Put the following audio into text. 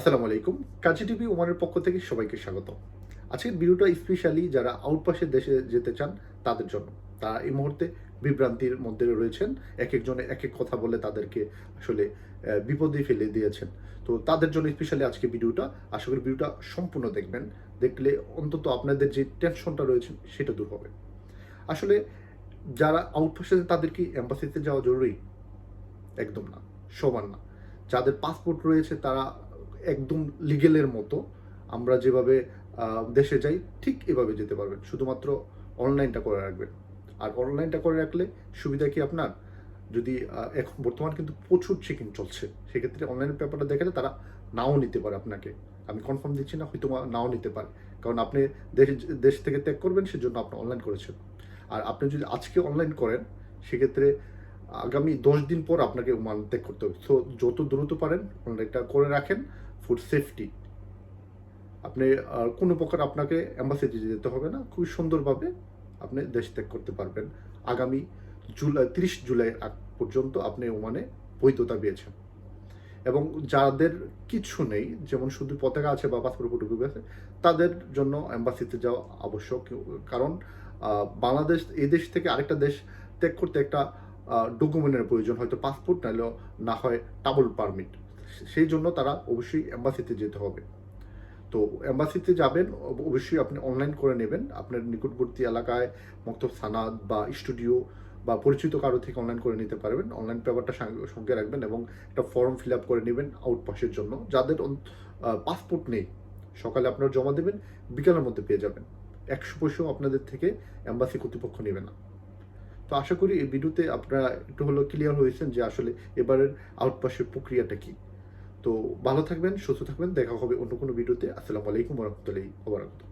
আসসালামু আলাইকুম। কাজী টিভি ওমানের পক্ষ থেকে সবাইকে স্বাগত। আজকের ভিডিওটা স্পেশালি যারা আউটপাসের দেশে যেতে চান তাদের জন্য। তারা এই মুহূর্তে বিভ্রান্তির মধ্যে রয়েছেন। একেকজনে একেক কথা বলে তাদেরকে আসলে বিপদে ফেলে দিয়েছেন। তো তাদের জন্য স্পেশালি আজকে ভিডিওটা। আশা করি ভিডিওটা সম্পূর্ণ দেখবেন। দেখলে অন্তত আপনাদের যে টেনশনটা রয়েছে সেটা দূর হবে। আসলে যারা আউটপাসে তাদের কি এম্বাসিতে যাওয়া জরুরি? একদম না, সমান না। যাদের পাসপোর্ট রয়েছে তারা একদম লিগেলের মতো আমরা যেভাবে দেশে যাই ঠিক এভাবে যেতে পারবেন। শুধুমাত্র অনলাইনটা করে রাখবেন। আর অনলাইনটা করে রাখলে সুবিধা কি আপনার? যদি এখন বর্তমান কিন্তু প্রচুর চেকিং চলছে। সেক্ষেত্রে অনলাইনের পেপারটা দেখালে তারা নাও নিতে পারে আপনাকে। আমি কনফার্ম দিচ্ছি না, হয়তো নাও নিতে পারে। কারণ আপনি দেশ দেশ থেকে ত্যাগ করবেন সেজন্য আপনি অনলাইন করেছেন। আর আপনি যদি আজকে অনলাইন করেন সেক্ষেত্রে আগামী 10 দিন পর আপনাকে ওমান ত্যাগ করতে হবে। সো যত দ্রুত পারেন অনলাইনটা করে রাখেন ফুড সেফটি। আপনি কোনো প্রকার আপনাকে অ্যাম্বাসিতে যেতে হবে না, খুবই সুন্দরভাবে আপনি দেশ ত্যাগ করতে পারবেন। আগামী 30 জুলাই আগ পর্যন্ত আপনি ওমানে বৈধতা পেয়েছেন। এবং যাদের কিছু নেই, যেমন শুধু পতাকা আছে বা পাসপোর্ট ফটোকপি আছে, তাদের জন্য অ্যাম্বাসিতে যাওয়া আবশ্যক। কারণ বাংলাদেশ এই দেশ থেকে আরেকটা দেশ ত্যাগ করতে একটা ডকুমেন্টের প্রয়োজন, হয়তো পাসপোর্ট নাহলেও না হয় ট্রাভেল পারমিট। সেই জন্য তারা অবশ্যই অ্যাম্বাসিতে যেতে হবে। তো অ্যাম্বাসিতে যাবেন, অবশ্যই আপনি অনলাইন করে নেবেন। আপনার নিকটবর্তী এলাকায় মক্তব সানাদ বা স্টুডিও বা পরিচিত কারো থেকে অনলাইন করে নিতে পারবেন। অনলাইন পেপারটা সঙ্গে রাখবেন এবং একটা ফর্ম ফিল আপ করে নেবেন আউটপাসের জন্য। যাদের পাসপোর্ট নেই, সকালে আপনারা জমা দেবেন, বিকালের মধ্যে পেয়ে যাবেন। 100 পয়সাও আপনাদের থেকে অ্যাম্বাসি কর্তৃপক্ষ নেবে না। তো আশা করি এই ভিডিওতে আপনারা একটু হলেও ক্লিয়ার হয়েছেন যে আসলে এবারের আউটপাসের প্রক্রিয়াটা কি। তো ভালো থাকবেন, সুস্থ থাকবেন। দেখা হবে অন্য কোনো ভিডিওতে। আসসালামু আলাইকুম ওয়া রাহমাতুল্লাহি ওয়া বারাকাতুহু।